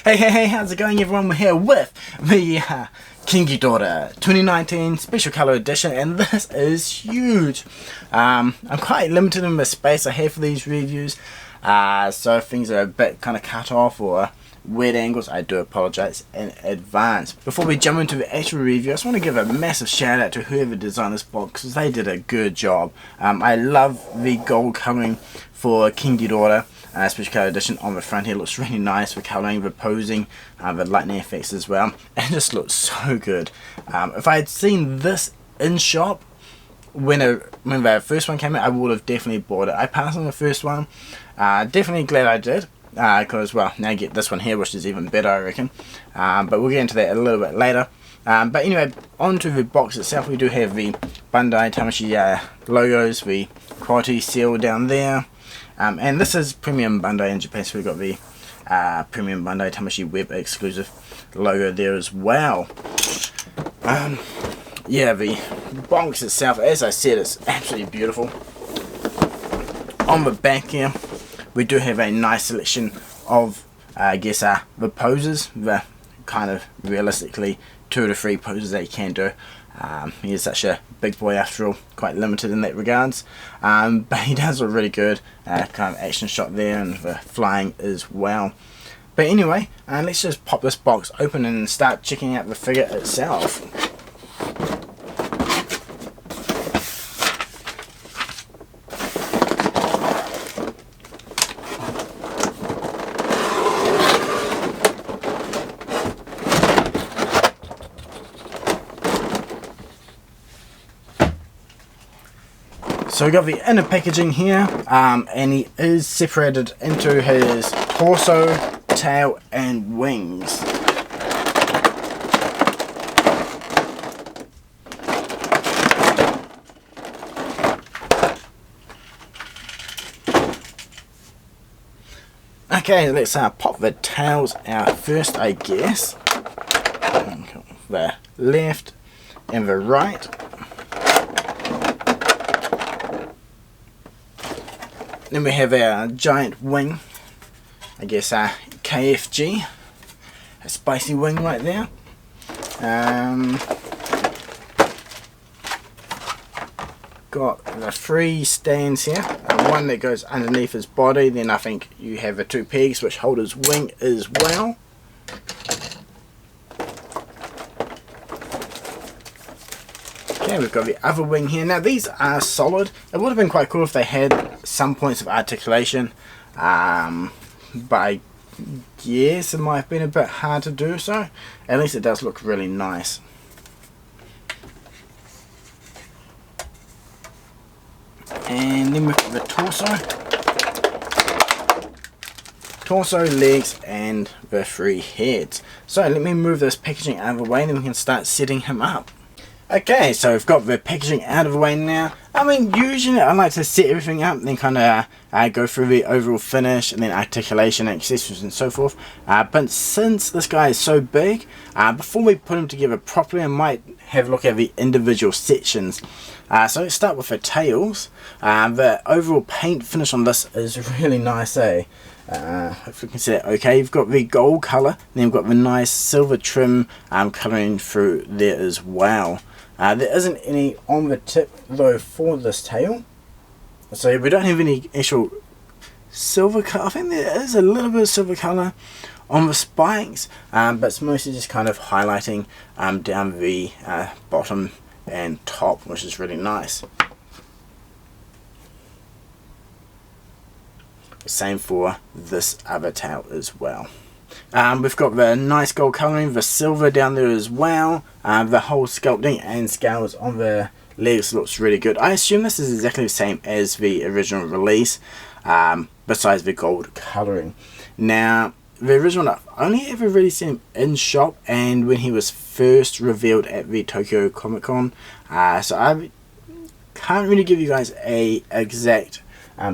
Hey, how's it going everyone? We're here with the Ghidorah 2019 Special Color Edition, and this is huge. I'm quite limited in the space I have for these reviews, so if things are a bit kind of cut off or weird angles, I do apologise in advance. Before we jump into the actual review, I just want to give a massive shout out to whoever designed this box, because they did a good job. I love the gold colouring for King Ghidorah. Special Color Edition on the front here looks really nice for colouring, the posing, the lightning effects as well. It just looks so good. If I had seen this in shop when the first one came out, I would have definitely bought it. I passed on the first one. Definitely glad I did, because well, now I get this one here, which is even better, I reckon. But we'll get into that a little bit later. But anyway, onto the box itself, we do have the Bandai Tamashii logos, the quality seal down there. And this is Premium Bandai in Japan, so we've got the Premium Bandai Tamashii web exclusive logo there as well. Yeah, the box itself, as I said, is absolutely beautiful. On the back here, we do have a nice selection of, I guess, the poses, the kind of realistically 2 to 3 poses that you can do. He is such a big boy after all, quite limited in that regards, but he does look really good. Kind of action shot there, and the flying as well. But anyway, let's just pop this box open and start checking out the figure itself. So we've got the inner packaging here, and he is separated into his torso, tail and wings. Okay, let's pop the tails out first, I guess. The left and the right. Then we have our giant wing, I guess KFG, a spicy wing right there. Got the 3 stands here, one that goes underneath his body, then I think you have the 2 pegs which hold his wing as well. Okay, we've got the other wing here. Now these are solid. It would have been quite cool if they had some points of articulation, but I guess it might have been a bit hard to do so. At least it does look really nice. And then we've got the torso, legs and the 3 heads. So let me move this packaging out of the way, and then we can start setting him up. Okay, so we've got the packaging out of the way now. I mean, usually I like to set everything up and then kind of go through the overall finish and then articulation, accessories and so forth. But since this guy is so big, before we put him together properly, I might have a look at the individual sections. So let's start with the tails. The overall paint finish on this is really nice, eh? If we can see it okay, you've got the gold colour, then you've got the nice silver trim colouring through there as well. There isn't any on the tip though for this tail, so we don't have any actual silver colour. I think there is a little bit of silver colour on the spikes, but it's mostly just kind of highlighting down the bottom and top, which is really nice. Same for this other tail as well. We've got the nice gold colouring, the silver down there as well. The whole sculpting and scales on the legs looks really good. I assume this is exactly the same as the original release, besides the gold colouring. Now, the original, I've only ever really seen him in shop and when he was first revealed at the Tokyo Comic Con. So I can't really give you guys a exact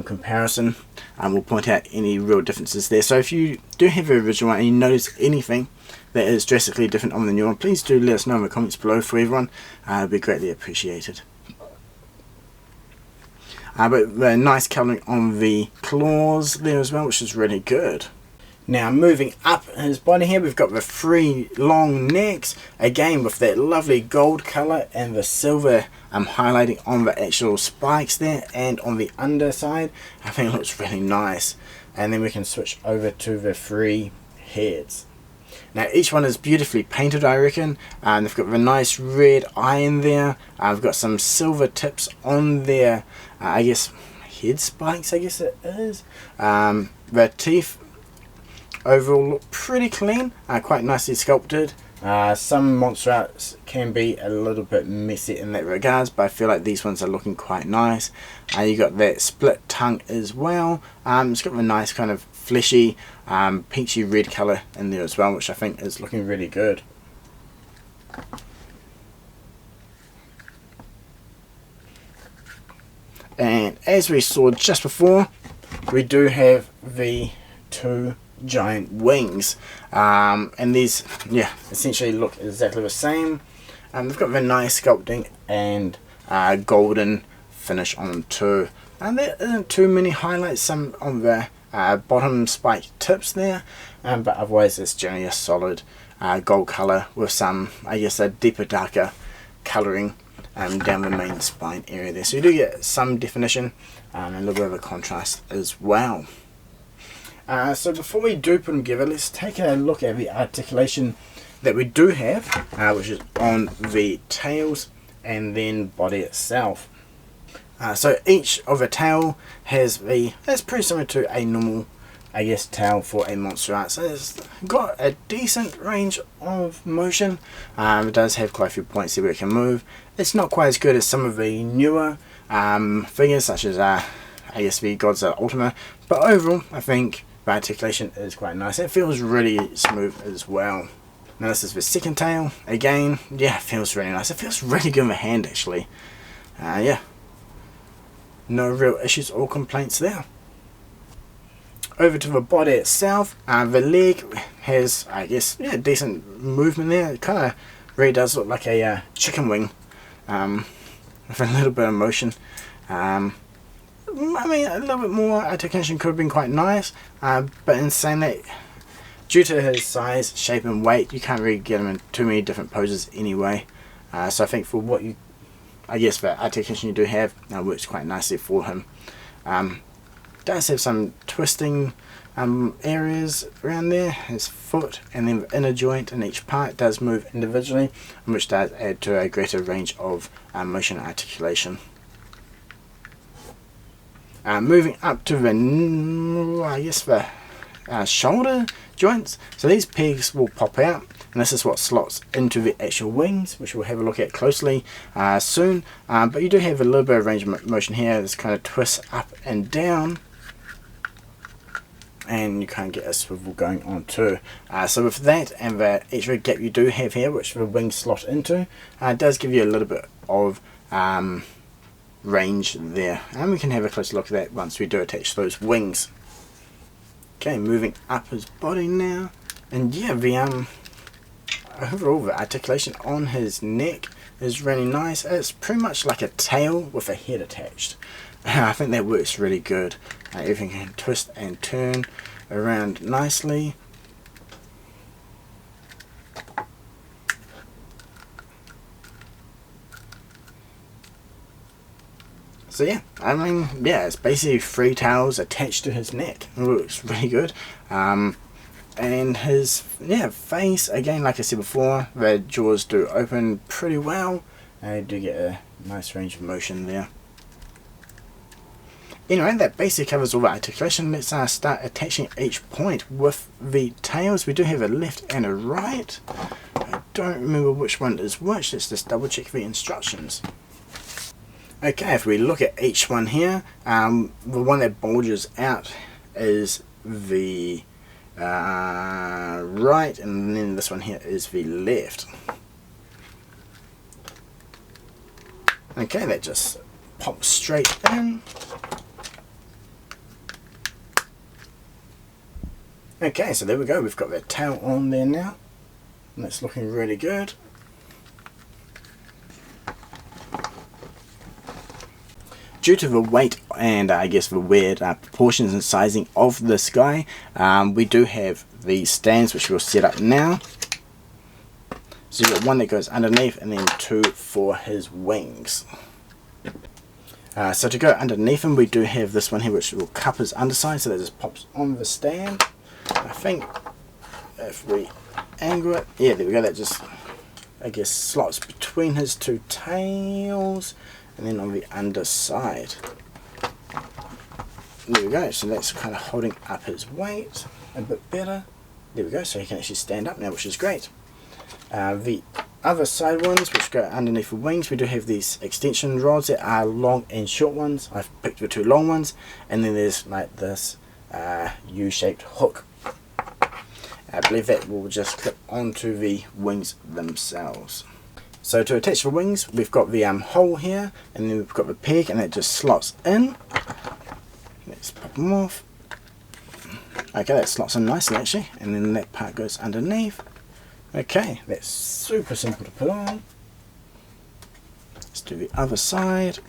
comparison. We'll point out any real differences there. So if you do have the original one and you notice anything that is drastically different on the new one, please do let us know in the comments below for everyone. It would be greatly appreciated. But the nice colouring on the claws there as well, which is really good. Now moving up his body here, we've got the 3 long necks, again with that lovely gold colour and the silver highlighting on the actual spikes there and on the underside. I think it looks really nice. And then we can switch over to the 3 heads. Now each one is beautifully painted, I reckon. They've got the nice red eye in there. We've got some silver tips on their, I guess, head spikes, I guess it is. The teeth overall look pretty clean, quite nicely sculpted. Some monster arts can be a little bit messy in that regards, but I feel like these ones are looking quite nice. You got that split tongue as well. It's got a nice kind of fleshy peachy red colour in there as well, which I think is looking really good. And as we saw just before, we do have the 2 giant wings, and these, yeah, essentially look exactly the same. They've got the nice sculpting and golden finish on them too, and there isn't too many highlights, some on the bottom spike tips there, but otherwise it's generally a solid gold colour with some, I guess, a deeper darker colouring down the main spine area there, so you do get some definition and a little bit of a contrast as well. So before we do put them together, let's take a look at the articulation that we do have, which is on the tails and then body itself. So each of the tail has that's pretty similar to a normal, I guess, tail for a monster art. So it's got a decent range of motion. It does have quite a few points there where it can move. It's not quite as good as some of the newer figures, such as I guess the Godzilla Ultima, but overall I think the articulation is quite nice. It feels really smooth as well. Now this is the second tail. Again, yeah, it feels really nice. It feels really good in the hand actually. Yeah, no real issues or complaints there. Over to the body itself, the leg has, I guess, yeah, decent movement there. It kind of really does look like a chicken wing, with a little bit of motion. I mean, a little bit more articulation could have been quite nice, but in saying that, due to his size, shape and weight, you can't really get him in too many different poses anyway. So I think for what you, I guess the articulation you do have, works quite nicely for him. Does have some twisting areas around there, his foot and then the inner joint in each part does move individually, which does add to a greater range of motion and articulation. Moving up to the, I guess, the shoulder joints. So these pegs will pop out, and this is what slots into the actual wings, which we'll have a look at closely soon. But you do have a little bit of range of motion here. This kind of twists up and down, and you can't get a swivel going on too. So with that and the extra gap you do have here, which the wings slot into, it does give you a little bit of range there, and we can have a closer look at that once we do attach those wings. Okay, moving up his body now, and yeah, the overall the articulation on his neck is really nice. It's pretty much like a tail with a head attached. I think that works really good. Everything can twist and turn around nicely. So yeah, I mean, yeah, it's basically 3 tails attached to his neck. It looks really good. And his, yeah, face, again, like I said before, the jaws do open pretty well. And you do get a nice range of motion there. Anyway, that basically covers all the articulation. Let's start attaching each point with the tails. We do have a left and a right. I don't remember which one is which. Let's just double check the instructions. Okay, if we look at each one here, the one that bulges out is the right, and then this one here is the left. Okay, that just pops straight in. Okay, so there we go, we've got that tail on there now, and that's looking really good. due to the weight and I guess the weird proportions and sizing of this guy, we do have these stands which we'll set up now. So you've got one that goes underneath and then two for his wings. So to go underneath him, we do have this one here which will cup his underside, so that just pops on the stand. I think if we angle it, yeah, there we go, that just I guess slots between his two tails and then on the underside. There we go, so that's kind of holding up his weight a bit better. There we go, so he can actually stand up now, which is great. The other side ones which go underneath the wings, we do have these extension rods that are long and short ones. I've picked the two long ones, and then there's like this U-shaped hook. I believe that will just clip onto the wings themselves. So to attach the wings, we've got the hole here, and then we've got the peg, and that just slots in. Let's pop them off. Okay, that slots in nicely actually, and then that part goes underneath. Okay, that's super simple to put on. Let's do the other side.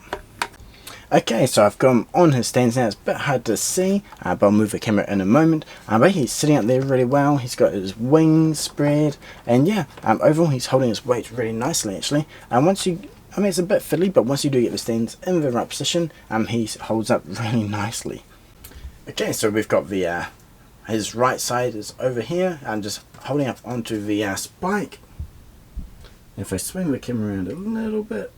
Okay, so I've got him on his stands now. It's a bit hard to see, but I'll move the camera in a moment. But he's sitting up there really well. He's got his wings spread, and yeah, overall he's holding his weight really nicely actually. Once you, I mean it's a bit fiddly, but once you do get the stands in the right position, he holds up really nicely. Okay, so we've got the his right side is over here. I'm just holding up onto the spike. If I swing the camera around a little bit,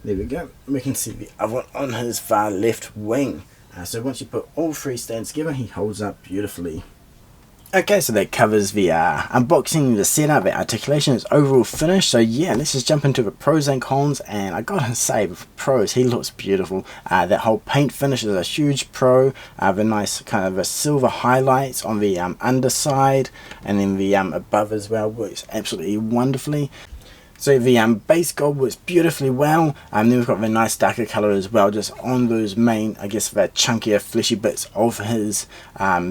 there we go, we can see the other one on his far left wing. So once you put all three stands together, he holds up beautifully. Okay, so that covers the unboxing, the setup, the articulation is overall finished. So yeah, let's just jump into the pros and cons, and I gotta say, with pros, he looks beautiful. That whole paint finish is a huge pro. The nice kind of a silver highlights on the underside, and then the above as well works absolutely wonderfully. So the base gold works beautifully well, and then we've got the nice darker colour as well, just on those main, I guess, the chunkier fleshy bits of his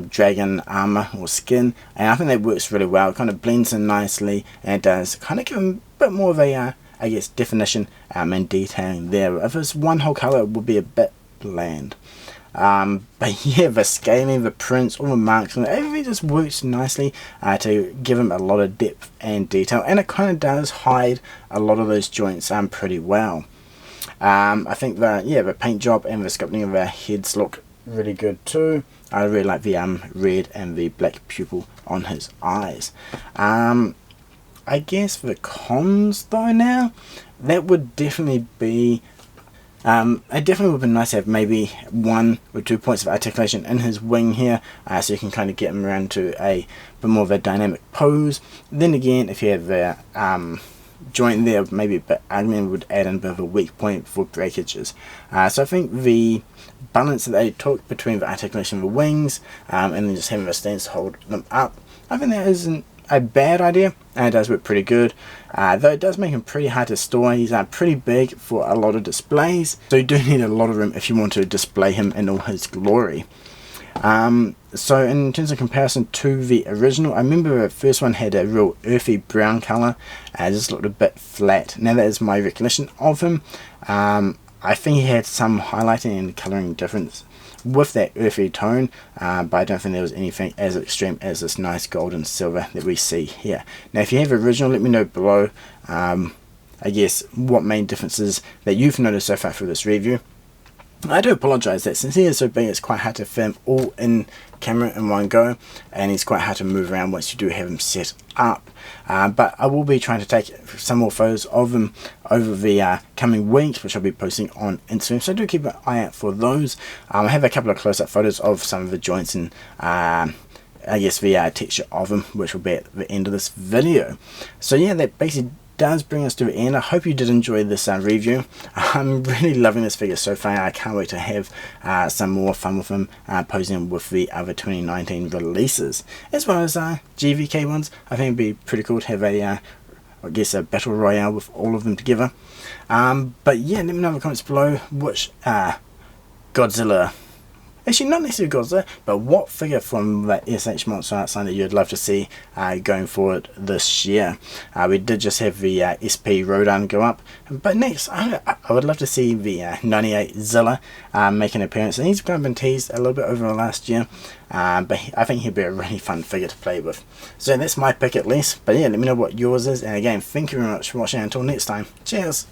dragon armour or skin, and I think that works really well. It kind of blends in nicely, and it does kind of give him a bit more of a, I guess, definition and detailing there. If it's one whole colour, it would be a bit bland. But yeah, the scaling, the prints, all the marks, and everything just works nicely to give him a lot of depth and detail, and it kind of does hide a lot of those joints pretty well. I think the paint job and the sculpting of the heads look really good too. I really like the red and the black pupil on his eyes. I guess the cons though now, that would definitely be it definitely would be nice to have maybe 1 or 2 points of articulation in his wing here, so you can kind of get him around to a bit more of a dynamic pose. Then again, if you have the joint there, maybe a bit ugly, would add in a bit of a weak point for breakages. So I think the balance that they took between the articulation of the wings and then just having the stance to hold them up, I think that isn't a bad idea, and it does work pretty good, though it does make him pretty hard to store. He's pretty big for a lot of displays, so you do need a lot of room if you want to display him in all his glory. So in terms of comparison to the original, I remember the first one had a real earthy brown colour, just looked a bit flat. Now that is my recollection of him. I think he had some highlighting and colouring difference with that earthy tone, but I don't think there was anything as extreme as this nice gold and silver that we see here. Now if you have original, let me know below I guess what main differences that you've noticed so far through this review. I do apologise that since he is so big, it's quite hard to film all in camera in one go, and he's quite hard to move around once you do have him set up. But I will be trying to take some more photos of him over the coming weeks, which I'll be posting on Instagram, so do keep an eye out for those. I have a couple of close-up photos of some of the joints and I guess the texture of him, which will be at the end of this video. So yeah, that basically does bring us to the end. I hope you did enjoy this review. I'm really loving this figure so far. I can't wait to have some more fun with him, posing with the other 2019 releases, as well as GVK ones. I think it'd be pretty cool to have a, I guess, a battle royale with all of them together. But yeah, let me know in the comments below which Godzilla Actually, not necessarily Godzilla, but what figure from that SH Monsterarts line that you'd love to see going forward this year. We did just have the SP Rodan go up, but next I would love to see the 98 Zilla make an appearance, and he's kind of been teased a little bit over the last year, but I think he'd be a really fun figure to play with. So that's my pick at least, but yeah, let me know what yours is, and again, thank you very much for watching. Until next time, cheers!